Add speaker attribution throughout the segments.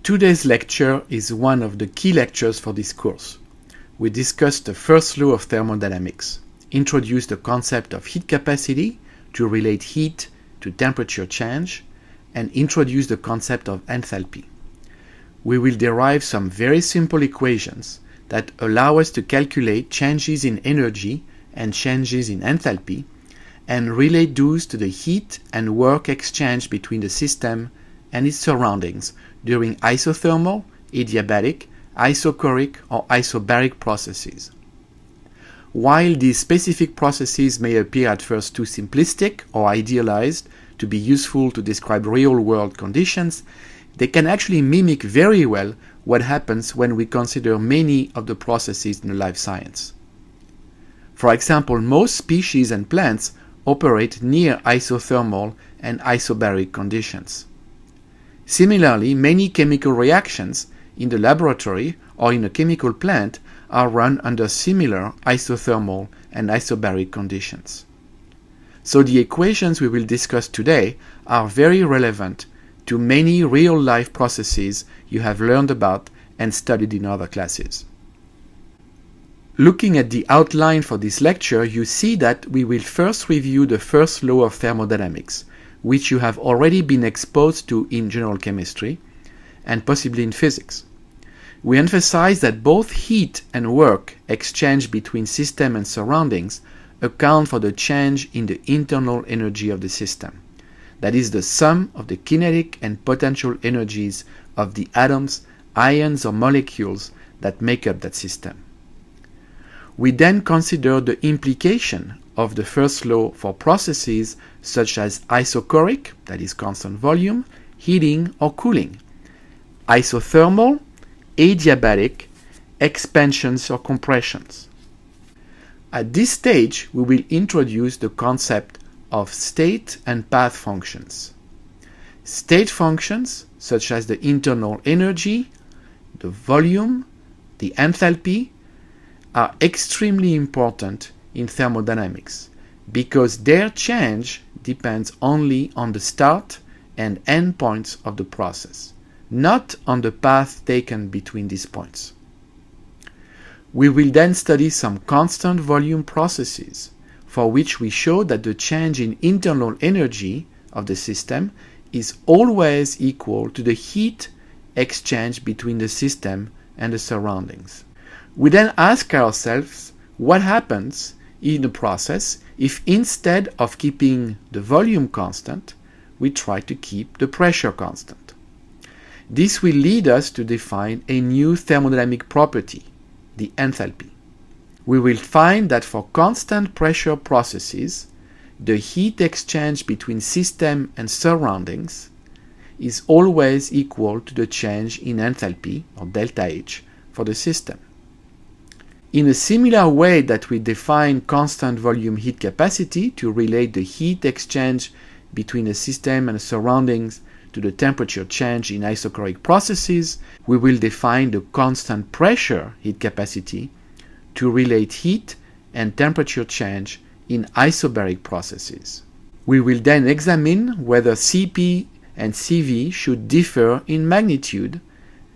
Speaker 1: Today's lecture is one of the key lectures for this course. We discussed the first law of thermodynamics, introduced the concept of heat capacity to relate heat to temperature change, and introduced the concept of enthalpy. We will derive some very simple equations that allow us to calculate changes in energy and changes in enthalpy and relate those to the heat and work exchange between the system and its surroundings during isothermal, adiabatic, isochoric, or isobaric processes. While these specific processes may appear at first too simplistic or idealized to be useful to describe real-world conditions, they can actually mimic very well what happens when we consider many of the processes in life science. For example, most species and plants operate near isothermal and isobaric conditions. Similarly, many chemical reactions in the laboratory or in a chemical plant are run under similar isothermal and isobaric conditions. So the equations we will discuss today are very relevant to many real-life processes you have learned about and studied in other classes. Looking at the outline for this lecture, you see that we will first review the first law of thermodynamics, which you have already been exposed to in general chemistry and possibly in physics. We emphasize that both heat and work exchanged between system and surroundings account for the change in the internal energy of the system. That is the sum of the kinetic and potential energies of the atoms, ions, or molecules that make up that system. We then consider the implication of the first law for processes such as isochoric, that is constant volume, heating or cooling, isothermal, adiabatic, expansions or compressions. At this stage, we will introduce the concept of state and path functions. State functions, such as the internal energy, the volume, the enthalpy, are extremely important in thermodynamics because their change depends only on the start and end points of the process, not on the path taken between these points. We will then study some constant volume processes for which we show that the change in internal energy of the system is always equal to the heat exchange between the system and the surroundings. We then ask ourselves what happens in a process if instead of keeping the volume constant, we try to keep the pressure constant. This will lead us to define a new thermodynamic property, the enthalpy. We will find that for constant pressure processes, the heat exchange between system and surroundings is always equal to the change in enthalpy, or delta H, for the system. In a similar way that we define constant volume heat capacity to relate the heat exchange between a system and surroundings to the temperature change in isochoric processes, we will define the constant pressure heat capacity to relate heat and temperature change in isobaric processes. We will then examine whether Cp and Cv should differ in magnitude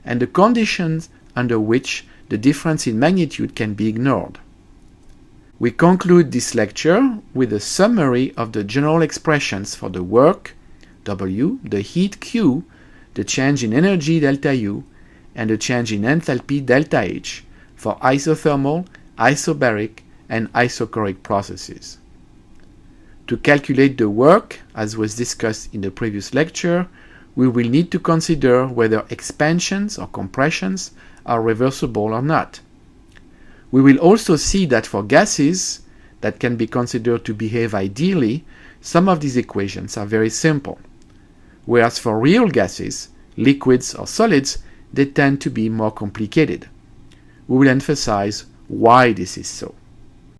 Speaker 1: and the conditions under which the difference in magnitude can be ignored. We conclude this lecture with a summary of the general expressions for the work, W, the heat, Q, the change in energy, delta U, and the change in enthalpy, delta H, for isothermal, isobaric, and isochoric processes. To calculate the work, as was discussed in the previous lecture, we will need to consider whether expansions or compressions are reversible or not. We will also see that for gases that can be considered to behave ideally, some of these equations are very simple, whereas for real gases, liquids or solids, they tend to be more complicated. We will emphasize why this is so.